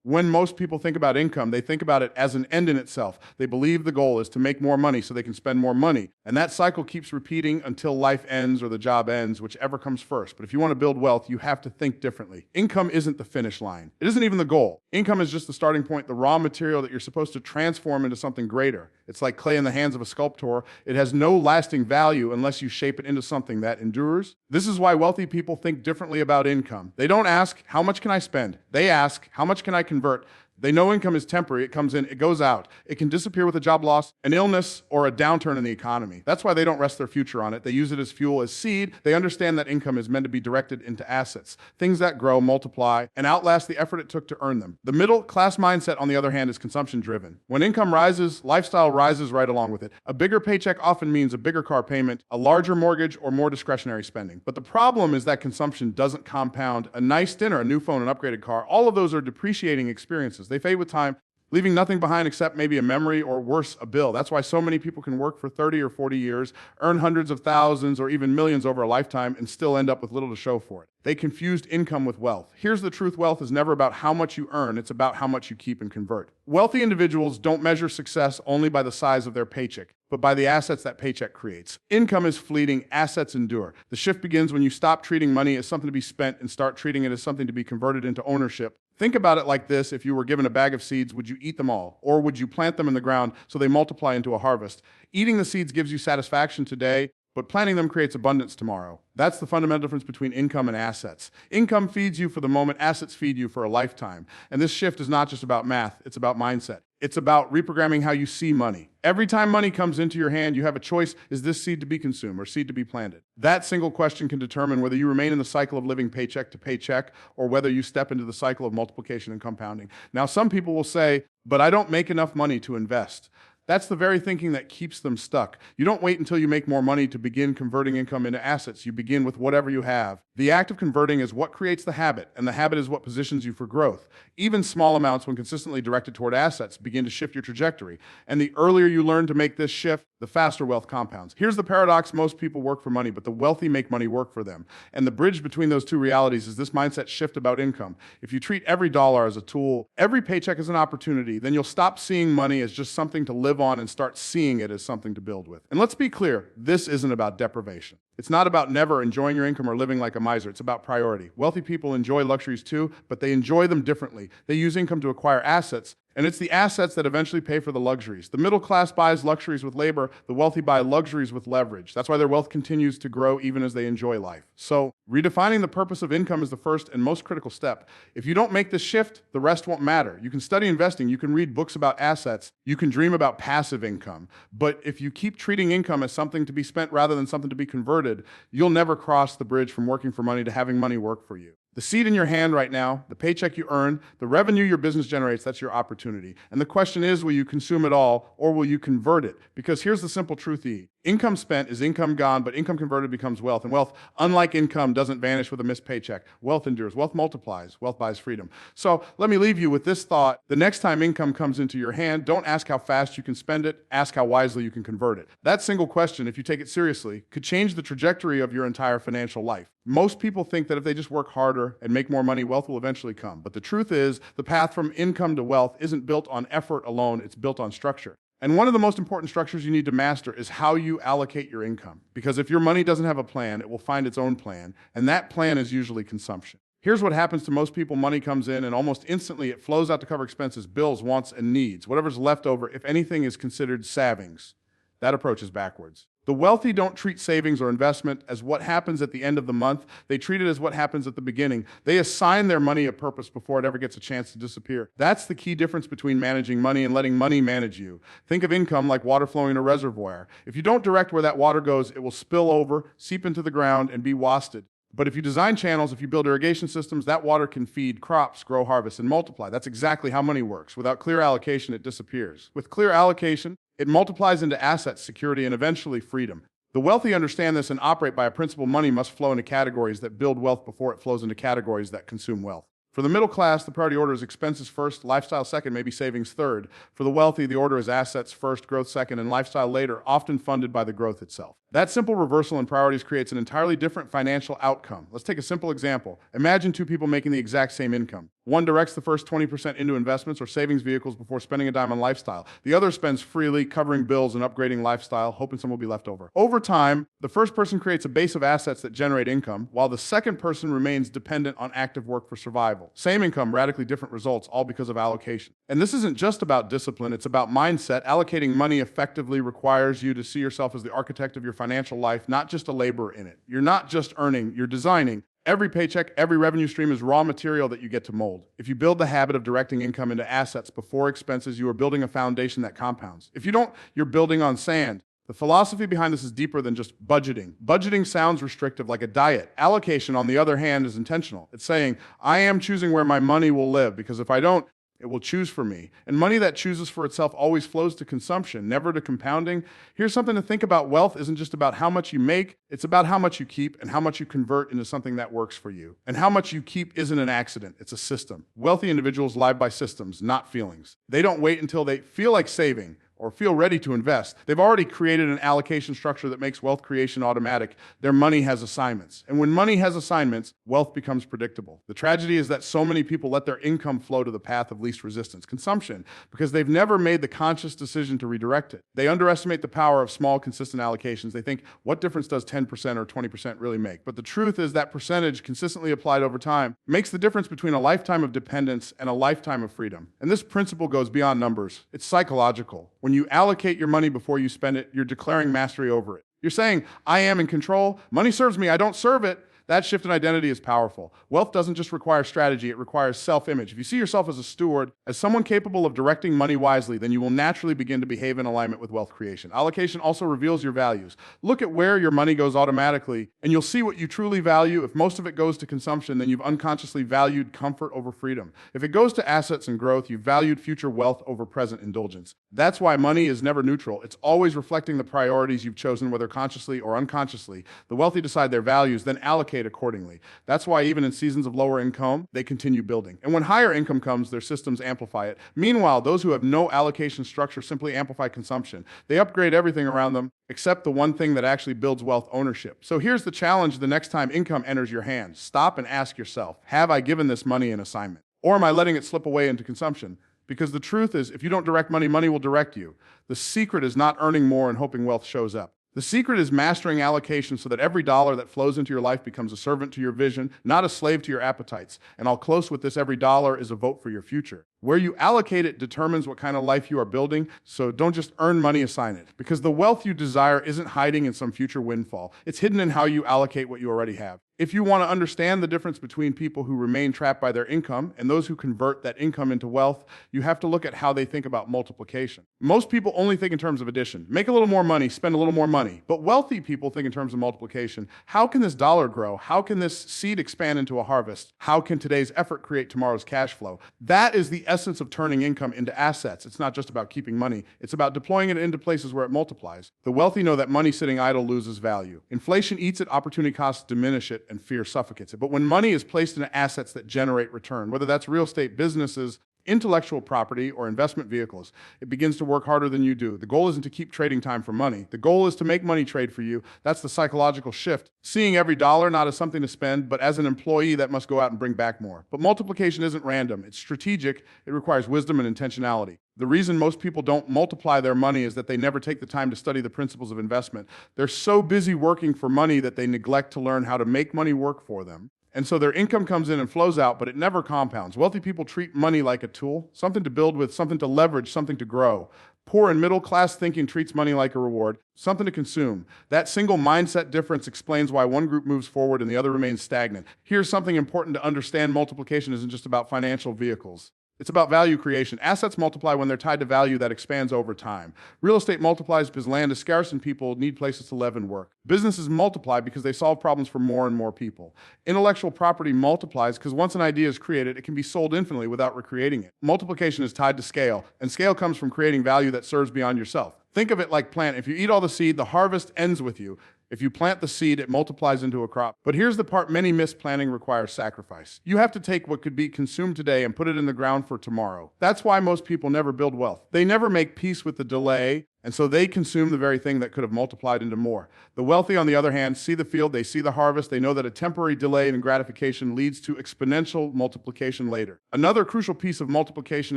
When most people think about income, they think about it as an end in itself. They believe the goal is to make more money so they can spend more money. And that cycle keeps repeating until life ends or the job ends, whichever comes first. But if you want to build wealth, you have to think differently. Income isn't the finish line. It isn't even the goal. Income is just the starting point, the raw material that you're supposed to transform into something greater. It's like clay in the hands of a sculptor. It has no lasting value unless you shape it into something that endures. This is why wealthy people think differently about income. They don't ask, how much can I spend? They ask, how much can I convert? They know income is temporary. It comes in, it goes out. It can disappear with a job loss, an illness, or a downturn in the economy. That's why they don't rest their future on it. They use it as fuel, as seed. They understand that income is meant to be directed into assets, things that grow, multiply, and outlast the effort it took to earn them. The middle class mindset, on the other hand, is consumption driven. When income rises, lifestyle rises right along with it. A bigger paycheck often means a bigger car payment, a larger mortgage, or more discretionary spending. But the problem is that consumption doesn't compound. A nice dinner, a new phone, an upgraded car, all of those are depreciating experiences. They fade with time, leaving nothing behind except maybe a memory or worse, a bill. That's why so many people can work for 30 or 40 years, earn hundreds of thousands or even millions over a lifetime, and still end up with little to show for it. They confused income with wealth. Here's the truth: wealth is never about how much you earn, it's about how much you keep and convert. Wealthy individuals don't measure success only by the size of their paycheck, but by the assets that paycheck creates. Income is fleeting, assets endure. The shift begins when you stop treating money as something to be spent and start treating it as something to be converted into ownership. Think about it like this: if you were given a bag of seeds, would you eat them all? Or would you plant them in the ground so they multiply into a harvest? Eating the seeds gives you satisfaction today, but planting them creates abundance tomorrow. That's the fundamental difference between income and assets. Income feeds you for the moment, assets feed you for a lifetime. And this shift is not just about math, it's about mindset. It's about reprogramming how you see money. Every time money comes into your hand, you have a choice: is this seed to be consumed or seed to be planted? That single question can determine whether you remain in the cycle of living paycheck to paycheck or whether you step into the cycle of multiplication and compounding. Now, some people will say, but I don't make enough money to invest. That's the very thinking that keeps them stuck. You don't wait until you make more money to begin converting income into assets. You begin with whatever you have. The act of converting is what creates the habit, and the habit is what positions you for growth. Even small amounts, when consistently directed toward assets, begin to shift your trajectory. And the earlier you learn to make this shift, the faster wealth compounds. Here's the paradox: most people work for money, but the wealthy make money work for them. And the bridge between those two realities is this mindset shift about income. If you treat every dollar as a tool, every paycheck as an opportunity, then you'll stop seeing money as just something to live on and start seeing it as something to build with. And let's be clear, this isn't about deprivation. It's not about never enjoying your income or living like a miser. It's about priority. Wealthy people enjoy luxuries too, but they enjoy them differently. They use income to acquire assets, and it's the assets that eventually pay for the luxuries. The middle class buys luxuries with labor. The wealthy buy luxuries with leverage. That's why their wealth continues to grow even as they enjoy life. So, redefining the purpose of income is the first and most critical step. If you don't make this shift, the rest won't matter. You can study investing, you can read books about assets, you can dream about passive income. But if you keep treating income as something to be spent rather than something to be converted, you'll never cross the bridge from working for money to having money work for you. The seed in your hand right now, the paycheck you earn, the revenue your business generates, that's your opportunity. And the question is, will you consume it all or will you convert it? Because here's the simple truth: income spent is income gone, but income converted becomes wealth. And wealth, unlike income, doesn't vanish with a missed paycheck. Wealth endures. Wealth multiplies. Wealth buys freedom. So let me leave you with this thought. The next time income comes into your hand, don't ask how fast you can spend it. Ask how wisely you can convert it. That single question, if you take it seriously, could change the trajectory of your entire financial life. Most people think that if they just work harder and make more money, wealth will eventually come. But the truth is, the path from income to wealth isn't built on effort alone. It's built on structure. And one of the most important structures you need to master is how you allocate your income. Because if your money doesn't have a plan, it will find its own plan. And that plan is usually consumption. Here's what happens to most people: money comes in and almost instantly it flows out to cover expenses, bills, wants, and needs. Whatever's left over, if anything, is considered savings. That approach is backwards. The wealthy don't treat savings or investment as what happens at the end of the month. They treat it as what happens at the beginning. They assign their money a purpose before it ever gets a chance to disappear. That's the key difference between managing money and letting money manage you. Think of income like water flowing in a reservoir. If you don't direct where that water goes, it will spill over, seep into the ground, and be wasted. But if you design channels, if you build irrigation systems, that water can feed crops, grow, harvest, and multiply. That's exactly how money works. Without clear allocation, it disappears. With clear allocation, it multiplies into assets, security, and eventually freedom. The wealthy understand this and operate by a principle: money must flow into categories that build wealth before it flows into categories that consume wealth. For the middle class, the priority order is expenses first, lifestyle second, maybe savings third. For the wealthy, the order is assets first, growth second, and lifestyle later, often funded by the growth itself. That simple reversal in priorities creates an entirely different financial outcome. Let's take a simple example. Imagine two people making the exact same income. One directs the first 20% into investments or savings vehicles before spending a dime on lifestyle. The other spends freely, covering bills and upgrading lifestyle, hoping some will be left over. Over time, the first person creates a base of assets that generate income, while the second person remains dependent on active work for survival. Same income, radically different results, all because of allocation. And this isn't just about discipline, it's about mindset. Allocating money effectively requires you to see yourself as the architect of your financial life, not just a laborer in it. You're not just earning, you're designing. Every paycheck, every revenue stream is raw material that you get to mold. If you build the habit of directing income into assets before expenses, you are building a foundation that compounds. If you don't, you're building on sand. The philosophy behind this is deeper than just budgeting. Budgeting sounds restrictive, like a diet. Allocation, on the other hand, is intentional. It's saying, I am choosing where my money will live, because if I don't, it will choose for me. And money that chooses for itself always flows to consumption, never to compounding. Here's something to think about. Wealth isn't just about how much you make, it's about how much you keep and how much you convert into something that works for you. And how much you keep isn't an accident, it's a system. Wealthy individuals live by systems, not feelings. They don't wait until they feel like saving or feel ready to invest. They've already created an allocation structure that makes wealth creation automatic. Their money has assignments. And when money has assignments, wealth becomes predictable. The tragedy is that so many people let their income flow to the path of least resistance, consumption, because they've never made the conscious decision to redirect it. They underestimate the power of small, consistent allocations. They think, what difference does 10% or 20% really make? But the truth is that percentage, consistently applied over time, makes the difference between a lifetime of dependence and a lifetime of freedom. And this principle goes beyond numbers. It's psychological. When you allocate your money before you spend it, you're declaring mastery over it. You're saying, I am in control. Money serves me. I don't serve it. That shift in identity is powerful. Wealth doesn't just require strategy, it requires self-image. If you see yourself as a steward, as someone capable of directing money wisely, then you will naturally begin to behave in alignment with wealth creation. Allocation also reveals your values. Look at where your money goes automatically, and you'll see what you truly value. If most of it goes to consumption, then you've unconsciously valued comfort over freedom. If it goes to assets and growth, you've valued future wealth over present indulgence. That's why money is never neutral. It's always reflecting the priorities you've chosen, whether consciously or unconsciously. The wealthy decide their values, then allocate accordingly. That's why even in seasons of lower income, they continue building. And when higher income comes, their systems amplify it. Meanwhile, those who have no allocation structure simply amplify consumption. They upgrade everything around them except the one thing that actually builds wealth: ownership. So here's the challenge the next time income enters your hands. Stop and ask yourself, have I given this money an assignment? Or am I letting it slip away into consumption? Because the truth is, if you don't direct money, money will direct you. The secret is not earning more and hoping wealth shows up. The secret is mastering allocation so that every dollar that flows into your life becomes a servant to your vision, not a slave to your appetites. And I'll close with this: every dollar is a vote for your future. Where you allocate it determines what kind of life you are building, so don't just earn money, assign it. Because the wealth you desire isn't hiding in some future windfall. It's hidden in how you allocate what you already have. If you want to understand the difference between people who remain trapped by their income and those who convert that income into wealth, you have to look at how they think about multiplication. Most people only think in terms of addition. Make a little more money, spend a little more money. But wealthy people think in terms of multiplication. How can this dollar grow? How can this seed expand into a harvest? How can today's effort create tomorrow's cash flow? That is the essence of turning income into assets. It's not just about keeping money. It's about deploying it into places where it multiplies. The wealthy know that money sitting idle loses value. Inflation eats it, opportunity costs diminish it, and fear suffocates it. But when money is placed into assets that generate return, whether that's real estate, businesses, intellectual property, or investment vehicles, it begins to work harder than you do. The goal isn't to keep trading time for money. The goal is to make money trade for you. That's the psychological shift. Seeing every dollar not as something to spend, but as an employee that must go out and bring back more. But multiplication isn't random. It's strategic. It requires wisdom and intentionality. The reason most people don't multiply their money is that they never take the time to study the principles of investment. They're so busy working for money that they neglect to learn how to make money work for them. And so their income comes in and flows out, but it never compounds. Wealthy people treat money like a tool, something to build with, something to leverage, something to grow. Poor and middle class thinking treats money like a reward, something to consume. That single mindset difference explains why one group moves forward and the other remains stagnant. Here's something important to understand: multiplication isn't just about financial vehicles. It's about value creation. Assets multiply when they're tied to value that expands over time. Real estate multiplies because land is scarce and people need places to live and work. Businesses multiply because they solve problems for more and more people. Intellectual property multiplies because once an idea is created, it can be sold infinitely without recreating it. Multiplication is tied to scale, and scale comes from creating value that serves beyond yourself. Think of it like plant. If you eat all the seed, the harvest ends with you. If you plant the seed, it multiplies into a crop. But here's the part many miss: planting requires sacrifice. You have to take what could be consumed today and put it in the ground for tomorrow. That's why most people never build wealth. They never make peace with the delay. And so they consume the very thing that could have multiplied into more. The wealthy, on the other hand, see the field, they see the harvest, they know that a temporary delay in gratification leads to exponential multiplication later. Another crucial piece of multiplication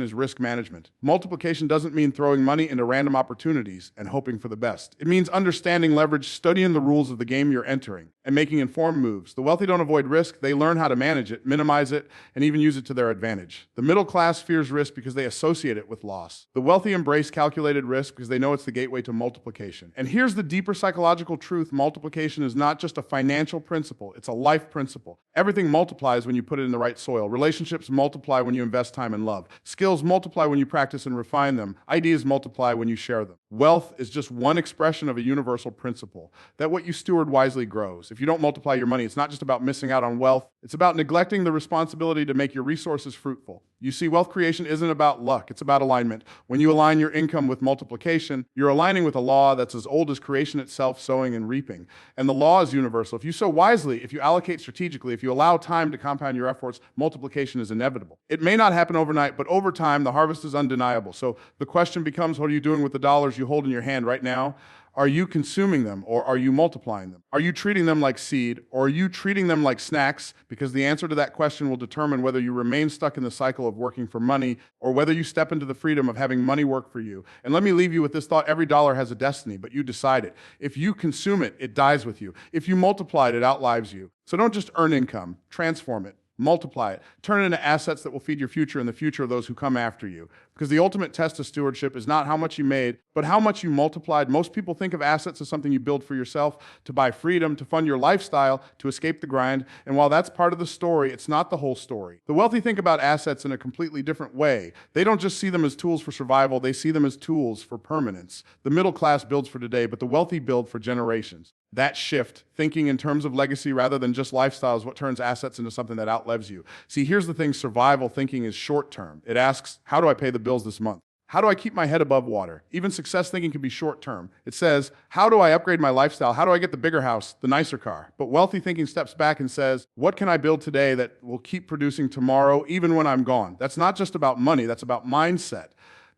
is risk management. Multiplication doesn't mean throwing money into random opportunities and hoping for the best. It means understanding leverage, studying the rules of the game you're entering, and making informed moves. The wealthy don't avoid risk, they learn how to manage it, minimize it, and even use it to their advantage. The middle class fears risk because they associate it with loss. The wealthy embrace calculated risk because they know it's the gateway to multiplication. And here's the deeper psychological truth. Multiplication is not just a financial principle, it's a life principle. Everything multiplies when you put it in the right soil. Relationships multiply when you invest time and love. Skills multiply when you practice and refine them. Ideas multiply when you share them. Wealth is just one expression of a universal principle, that what you steward wisely grows. If you don't multiply your money, it's not just about missing out on wealth, it's about neglecting the responsibility to make your resources fruitful. You see, wealth creation isn't about luck, it's about alignment. When you align your income with multiplication, you're aligning with a law that's as old as creation itself, sowing and reaping. And the law is universal. If you sow wisely, if you allocate strategically, if you allow time to compound your efforts, multiplication is inevitable. It may not happen overnight, but over time, the harvest is undeniable. So the question becomes, what are you doing with the dollars you hold in your hand right now? Are you consuming them, or are you multiplying them? Are you treating them like seed, or are you treating them like snacks? Because the answer to that question will determine whether you remain stuck in the cycle of working for money, or whether you step into the freedom of having money work for you. And let me leave you with this thought: every dollar has a destiny, but you decide it. If you consume it, it dies with you. If you multiply it, it outlives you. So don't just earn income, transform it. Multiply it. Turn it into assets that will feed your future and the future of those who come after you. Because the ultimate test of stewardship is not how much you made, but how much you multiplied. Most people think of assets as something you build for yourself, to buy freedom, to fund your lifestyle, to escape the grind. And while that's part of the story, it's not the whole story. The wealthy think about assets in a completely different way. They don't just see them as tools for survival, they see them as tools for permanence. The middle class builds for today, but the wealthy build for generations. That shift, thinking in terms of legacy rather than just lifestyle, is what turns assets into something that outlives you. See, here's the thing: survival thinking is short term. It asks, how do I pay the bills this month? How do I keep my head above water? Even success thinking can be short term. It says, how do I upgrade my lifestyle? How do I get the bigger house, the nicer car? But wealthy thinking steps back and says, what can I build today that will keep producing tomorrow, even when I'm gone? That's not just about money, that's about mindset.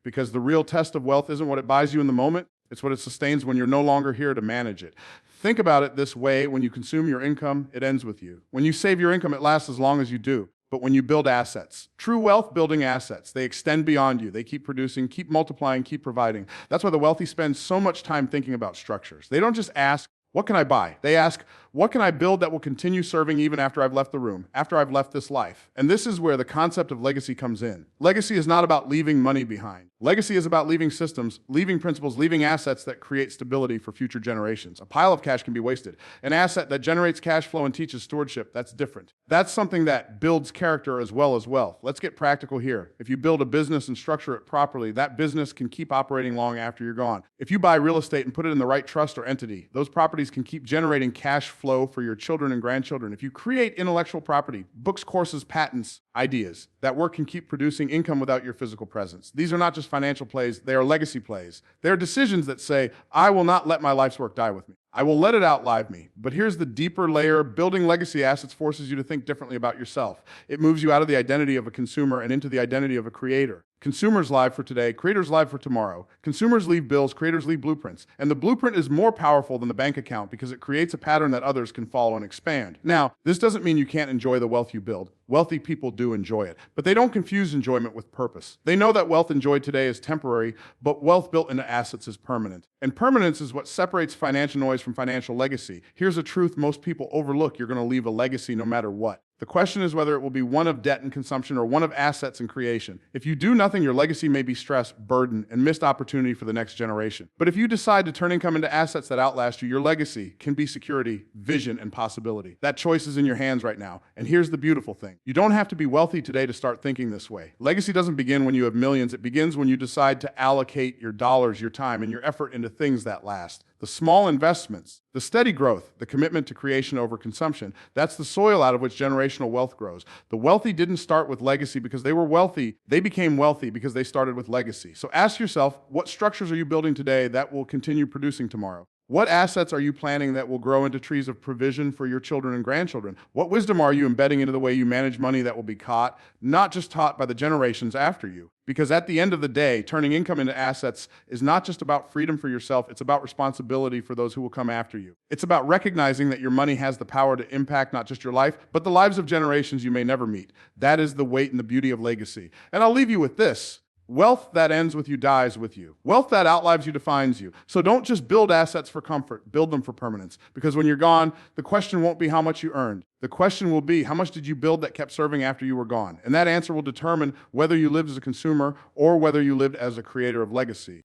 Because the real test of wealth isn't what it buys you in the moment, it's what it sustains when you're no longer here to manage it. Think about it this way: when you consume your income, it ends with you. When you save your income, it lasts as long as you do. But when you build assets, true wealth building assets, they extend beyond you. They keep producing, keep multiplying, keep providing. That's why the wealthy spend so much time thinking about structures. They don't just ask, what can I buy? They ask, what can I build that will continue serving even after I've left the room, after I've left this life? And this is where the concept of legacy comes in. Legacy is not about leaving money behind. Legacy is about leaving systems, leaving principles, leaving assets that create stability for future generations. A pile of cash can be wasted. An asset that generates cash flow and teaches stewardship, that's different. That's something that builds character as well as wealth. Let's get practical here. If you build a business and structure it properly, that business can keep operating long after you're gone. If you buy real estate and put it in the right trust or entity, those properties can keep generating cash flow for your children and grandchildren. If you create intellectual property, books, courses, patents, ideas, that work can keep producing income without your physical presence. These are not just financial plays, they are legacy plays. They are decisions that say, I will not let my life's work die with me. I will let it outlive me. But here's the deeper layer. Building legacy assets forces you to think differently about yourself. It moves you out of the identity of a consumer and into the identity of a creator. Consumers live for today, creators live for tomorrow. Consumers leave bills, creators leave blueprints. And the blueprint is more powerful than the bank account because it creates a pattern that others can follow and expand. Now, this doesn't mean you can't enjoy the wealth you build. Wealthy people do enjoy it, but they don't confuse enjoyment with purpose. They know that wealth enjoyed today is temporary, but wealth built into assets is permanent. And permanence is what separates financial noise from financial legacy. Here's a truth most people overlook: you're going to leave a legacy no matter what. The question is whether it will be one of debt and consumption or one of assets and creation. If you do nothing, your legacy may be stress, burden, and missed opportunity for the next generation. But if you decide to turn income into assets that outlast you, your legacy can be security, vision, and possibility. That choice is in your hands right now. And here's the beautiful thing: you don't have to be wealthy today to start thinking this way. Legacy doesn't begin when you have millions. It begins when you decide to allocate your dollars, your time, and your effort into things that last. The small investments, the steady growth, the commitment to creation over consumption, that's the soil out of which generational wealth grows. The wealthy didn't start with legacy because they were wealthy. They became wealthy because they started with legacy. So ask yourself, what structures are you building today that will continue producing tomorrow? What assets are you planning that will grow into trees of provision for your children and grandchildren? What wisdom are you embedding into the way you manage money that will be caught, not just taught by the generations after you? Because at the end of the day, turning income into assets is not just about freedom for yourself, it's about responsibility for those who will come after you. It's about recognizing that your money has the power to impact not just your life, but the lives of generations you may never meet. That is the weight and the beauty of legacy. And I'll leave you with this. Wealth that ends with you dies with you. Wealth that outlives you defines you. So don't just build assets for comfort, build them for permanence. Because when you're gone, the question won't be how much you earned. The question will be how much did you build that kept serving after you were gone? And that answer will determine whether you lived as a consumer or whether you lived as a creator of legacy.